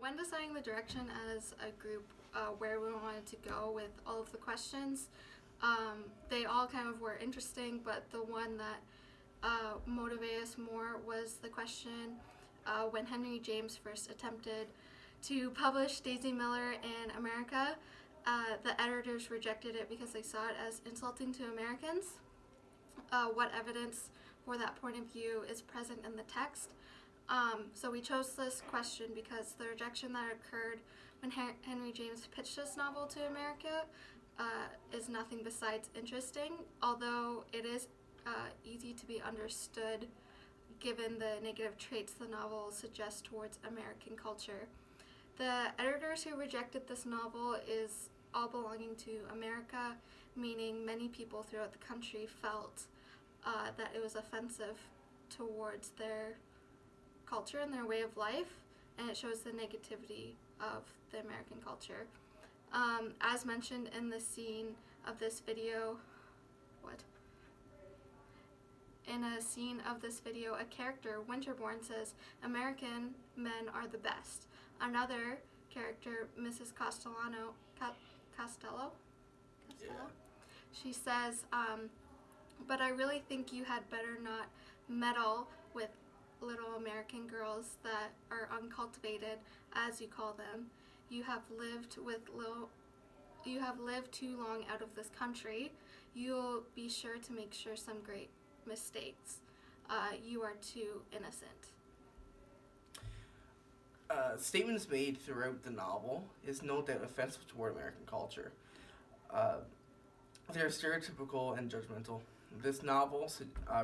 When deciding the direction as a group where we wanted to go with all of the questions, they all kind of were interesting, but the one that motivated us more was the question when Henry James first attempted to publish Daisy Miller in America. The editors rejected it because they saw it as insulting to Americans. What evidence for that point of view is present in the text? So we chose this question because the rejection that occurred when Henry James pitched this novel to America is nothing besides interesting, although it is easy to be understood given the negative traits the novel suggests towards American culture. The editors who rejected this novel is all belonging to America, meaning many people throughout the country felt that it was offensive towards their culture and their way of life, and it shows the negativity of the American culture. As mentioned in the scene of this video, In a scene of this video, a character, Winterbourne, says, "American men are the best." Another character, Mrs. Costello, she says, "But I really think you had better not meddle with little American girls that are uncultivated, as you call them. You have lived too long out of this country. You'll be sure to make some great mistakes. You are too innocent." Statements made throughout the novel is no doubt offensive toward American culture. They are stereotypical and judgmental. This novel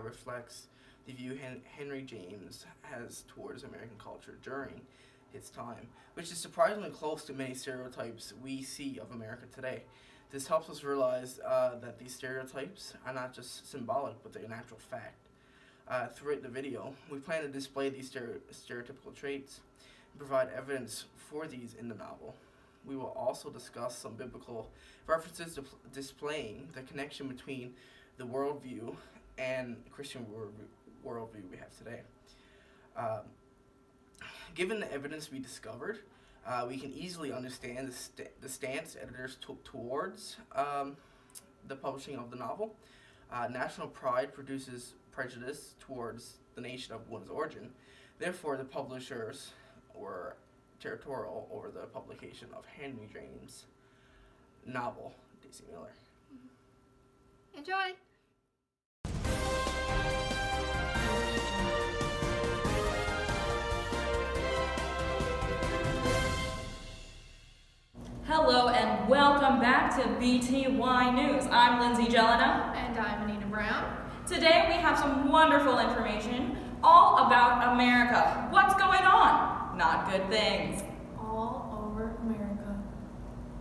reflects the view Henry James has towards American culture during his time, which is surprisingly close to many stereotypes we see of America today. This helps us realize that these stereotypes are not just symbolic, but they're an actual fact. Throughout the video, we plan to display these stereotypical traits and provide evidence for these in the novel. We will also discuss some biblical references displaying the connection between the worldview and Christian worldview we have today. Given the evidence we discovered, we can easily understand the stance editors took towards the publishing of the novel. National pride produces prejudice towards the nation of one's origin. Therefore, the publishers were territorial over the publication of Henry James' novel, Daisy Miller. Enjoy! Hello and welcome back to BTY News. I'm Lindsay Jelena. And I'm Anita Brown. Today we have some wonderful information all about America. What's going on? Not good things. All over America.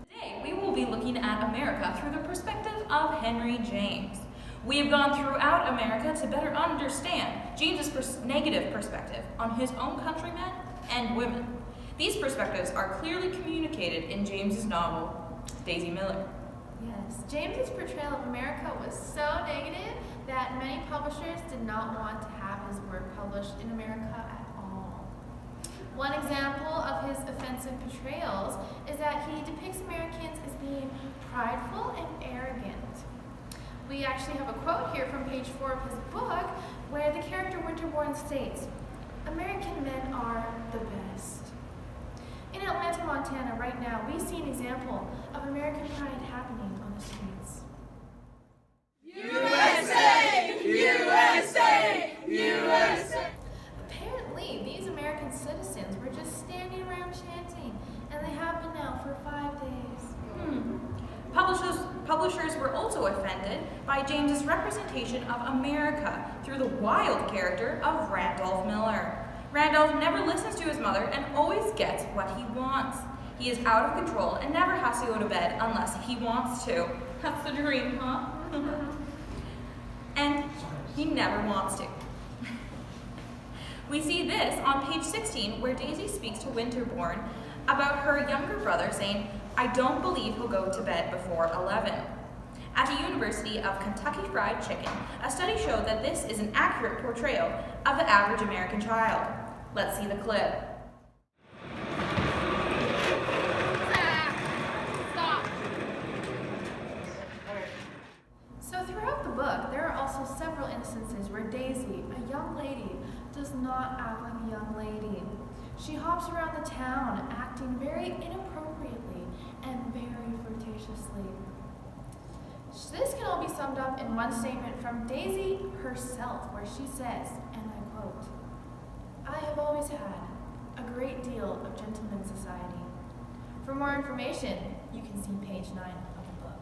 Today we will be looking at America through the perspective of Henry James. We have gone throughout America to better understand James's negative perspective on his own countrymen and women. These perspectives are clearly communicated in James's novel, Daisy Miller. Yes, James's portrayal of America was so negative that many publishers did not want to have his work published in America at all. One example of his offensive portrayals is that he depicts Americans as being prideful and arrogant. We actually have a quote here from page 4 of his book where the character Winterbourne states, "American men are the best." In Atlanta, Montana, right now, we see an example of American pride happening on the streets. USA! USA! USA! Apparently, these American citizens were just standing around chanting, and they have been now for 5 days. Publishers were also offended by James's representation of America through the wild character of Randolph Miller. Randolph never listens to his mother and always gets what he wants. He is out of control and never has to go to bed unless he wants to. That's the dream, huh? And he never wants to. We see this on page 16 where Daisy speaks to Winterbourne about her younger brother saying, "I don't believe he'll go to bed before 11. At the University of Kentucky Fried Chicken, a study showed that this is an accurate portrayal of the average American child. Let's see the clip. around the town, acting very inappropriately and very flirtatiously. This can all be summed up in one statement from Daisy herself, where she says, and I quote, "I have always had a great deal of gentleman's society." For more information, you can see page 9 of the book.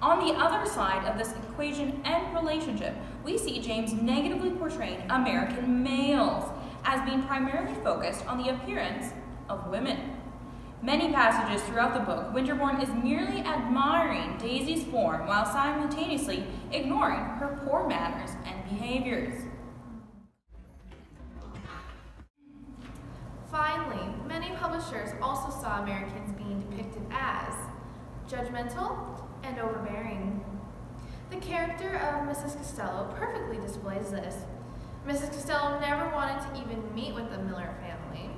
On the other side of this equation and relationship, we see James negatively portraying American males as being primarily focused on the appearance of women. Many passages throughout the book, Winterbourne is merely admiring Daisy's form while simultaneously ignoring her poor manners and behaviors. Finally, many publishers also saw Americans being depicted as judgmental and overbearing. The character of Mrs. Costello perfectly displays this. Mrs. Costello never wanted to even meet with the Miller family.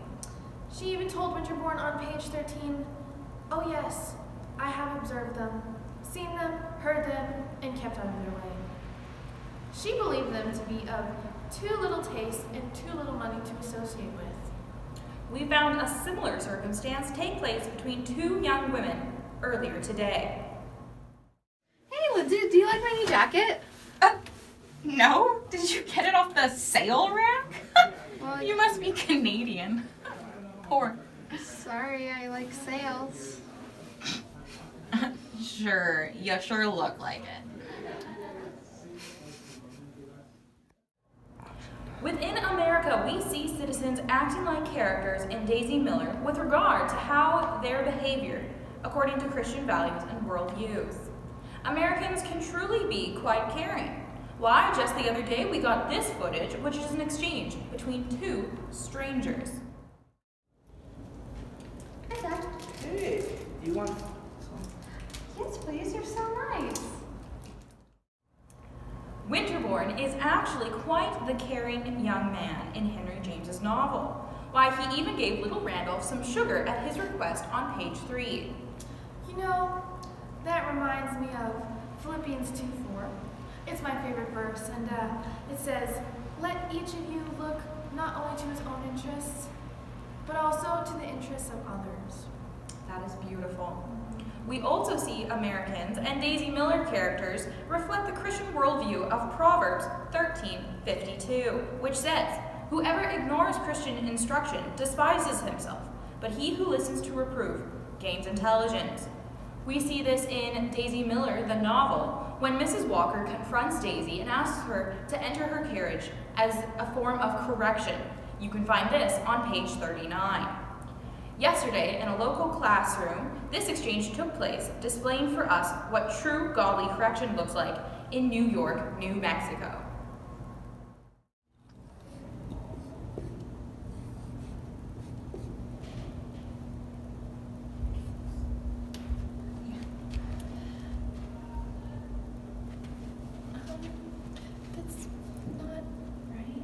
She even told Winterbourne on page 13, "Oh yes, I have observed them, seen them, heard them, and kept out of their way." She believed them to be of too little taste and too little money to associate with. We found a similar circumstance take place between two young women earlier today. Hey, Lindsay, do you like my new jacket? No? Did you get it off the sale rack? Well, You must be Canadian. Poor. sorry, I like sales. Sure, you sure look like it. Within America, we see citizens acting like characters in Daisy Miller with regard to how their behavior, according to Christian values and worldviews. Americans can truly be quite caring. Why, just the other day we got this footage, which is an exchange between two strangers. Hi, Dad. Hey, do you want some? Yes, please. You're so nice. Winterbourne is actually quite the caring young man in Henry James's novel. Why, he even gave little Randolph some sugar at his request on page 3. You know, that reminds me of Philippians 2:4. It's my favorite verse, and it says, "Let each of you look not only to his own interests, but also to the interests of others." That is beautiful. We also see Americans and Daisy Miller characters reflect the Christian worldview of Proverbs 13:52, which says, "Whoever ignores Christian instruction despises himself, but he who listens to reproof gains intelligence." We see this in Daisy Miller, the novel, when Mrs. Walker confronts Daisy and asks her to enter her carriage as a form of correction. You can find this on page 39. Yesterday, in a local classroom, this exchange took place, displaying for us what true godly correction looks like in New York, New Mexico. That's not right.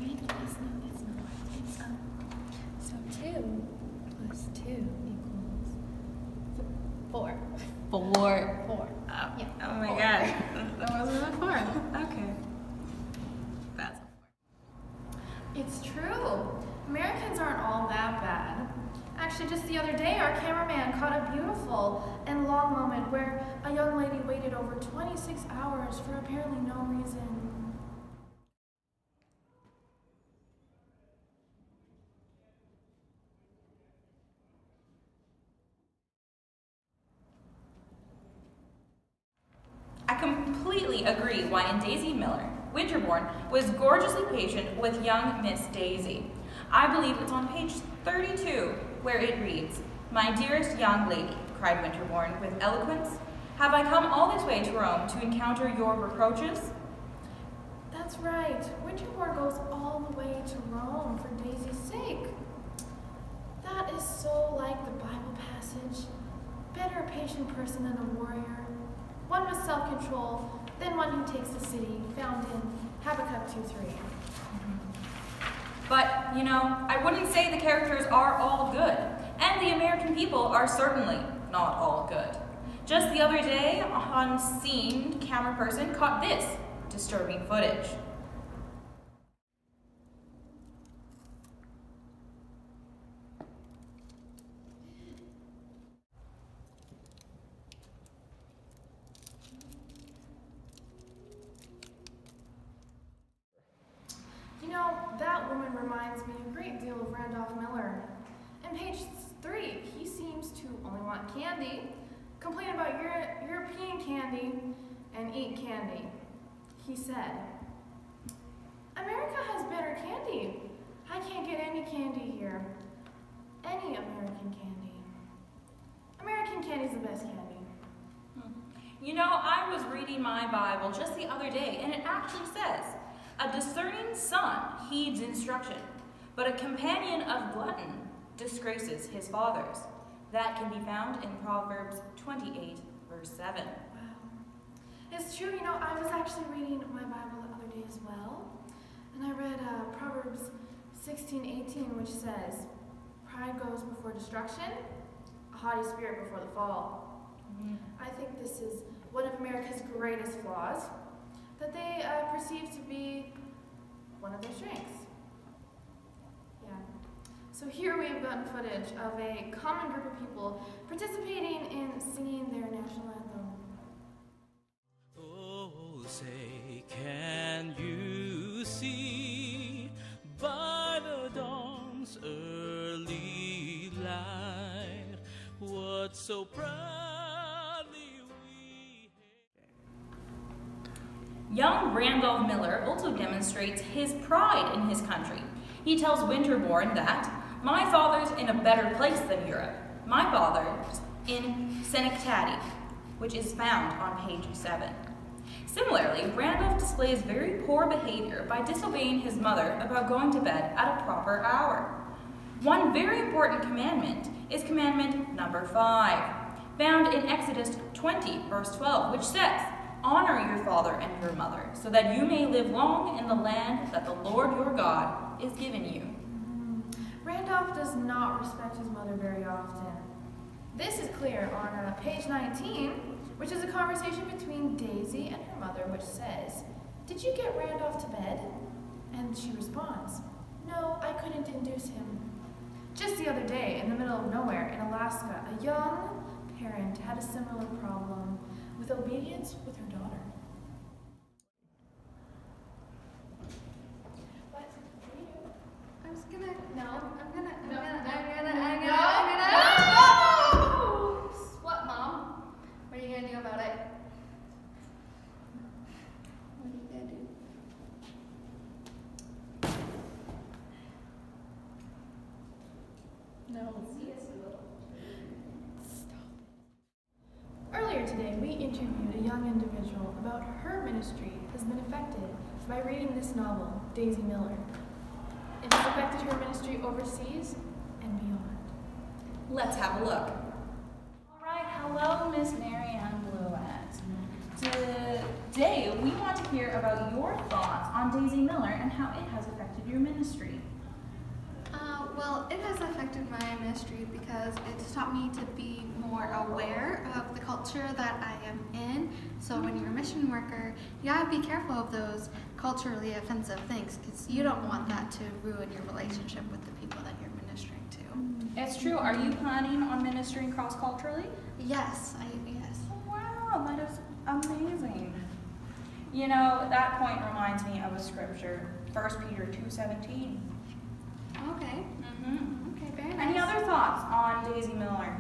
Right? That's not. It's, so 2 plus 2 equals 4. 4. 4. Oh, Yeah. oh my 4. god. That wasn't a 4. Okay. That's It's true. Americans aren't all that bad. Actually, just the other day, our cameraman caught a beautiful and long moment where a young lady waited over 26 hours for apparently no reason. I completely agree why in Daisy Miller, Winterbourne was gorgeously patient with young Miss Daisy. I believe it's on page 32 where it reads, "My dearest young lady," cried Winterbourne with eloquence, "have I come all this way to Rome to encounter your reproaches?" That's right. Winterbourne goes all the way to Rome for Daisy's sake. That is so like the Bible passage. Better a patient person than a warrior. One with self-control than one who takes the city, found in Habakkuk 2:3. But, you know, I wouldn't say the characters are all good, and the American people are certainly not all good. Just the other day, a unseen camera person caught this disturbing footage. You know, that woman reminds me a great deal of Randolph Miller. In page 3, he seems to only want candy, complain about European candy, and eat candy. He said, "America has better candy. I can't get any candy here. Any American candy. American candy's the best candy." You know, I was reading my Bible just the other day, and it actually says, "A discerning son heeds instruction, but a companion of glutton disgraces his fathers." That can be found in Proverbs 28, verse 7. Wow. It's true, you know, I was actually reading my Bible the other day as well, and I read Proverbs 16:18, which says, "Pride goes before destruction, a haughty spirit before the fall." I think this is one of America's greatest flaws, that they perceive to be one of their strengths. Yeah. So here we've gotten footage of a common group of people participating in singing their national anthem. Oh, say, can you see by the dawn's early light what so proudly we Young Randolph Miller also demonstrates his pride in his country. He tells Winterbourne that, "My father's in a better place than Europe. My father's in Schenectady," which is found on page 7. Similarly, Randolph displays very poor behavior by disobeying his mother about going to bed at a proper hour. One very important commandment is commandment number 5, found in Exodus 20, verse 12, which says, "Honor your father and your mother, so that you may live long in the land that the Lord your God is giving you." Randolph does not respect his mother very often. This is clear on page 19, which is a conversation between Daisy and her mother, which says, "Did you get Randolph to bed?" And she responds, "No, I couldn't induce him." Just the other day, in the middle of nowhere in Alaska, a young parent had a similar problem with obedience with her daughter. What? I was gonna. No. I'm gonna. No. What, Mom? What are you gonna do about it? What are you gonna do? No. Earlier today, we interviewed a young individual about her ministry has been affected by reading this novel, Daisy Miller. It has affected her ministry overseas and beyond. Let's have a look. All right, hello, Miss Marianne Bluette. Today, we want to hear about your thoughts on Daisy Miller and how it has affected your ministry. Well, it has affected my ministry because it's taught me to be more aware of the culture that I am in. So when you're a mission worker, you gotta be careful of those culturally offensive things because you don't want that to ruin your relationship with the people that you're ministering to. It's true. Are you planning on ministering cross-culturally? Yes. Oh, wow, that is amazing. You know, that point reminds me of a scripture, 1 Peter 2:17. Okay. Okay, very nice. Any other thoughts on Daisy Miller?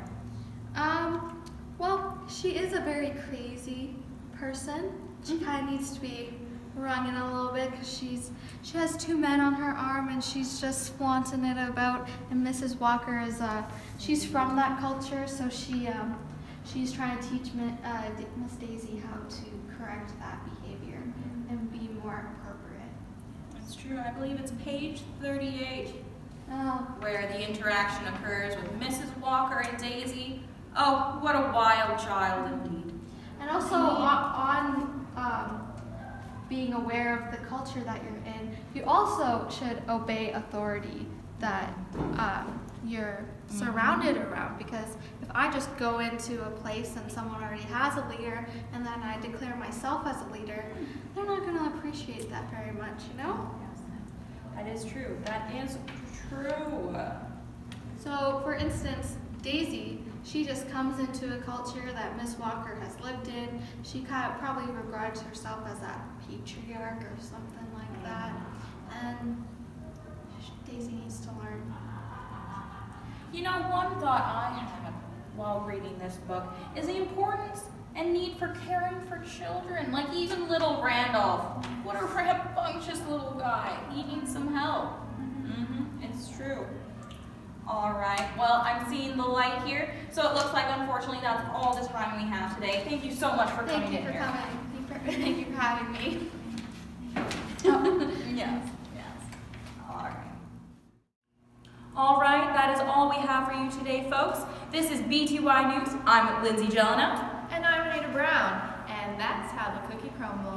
Well, she is a very crazy person. She kind of needs to be rung in a little bit because she has 2 men on her arm and she's just flaunting it about. And Mrs. Walker is she's from that culture, so she's trying to teach Miss Daisy how to correct that behavior and be more appropriate. That's true. I believe it's page 38. Oh. Where the interaction occurs with Mrs. Walker and Daisy. Oh, what a wild child indeed. And also being aware of the culture that you're in, you also should obey authority that you're surrounded around. Because if I just go into a place and someone already has a leader and then I declare myself as a leader, they're not going to appreciate that very much, you know? That is true. That is true. So, for instance, Daisy, she just comes into a culture that Miss Walker has lived in. She kind of probably regards herself as a patriarch or something like that. And Daisy needs to learn. You know, one thought I had while reading this book is the importance and need for caring for children, like even little Randolph. What a rambunctious little guy. He needs some help. It's true. All right, well, I'm seeing the light here, so it looks like, unfortunately, that's all the time we have today. Thank you so much for coming in here. Thank you for having me. Yes. All right, that is all we have for you today, folks. This is BTY News. I'm Lindsay Jelena. And I'm Anita Brown, and that's how the cookie crumbles.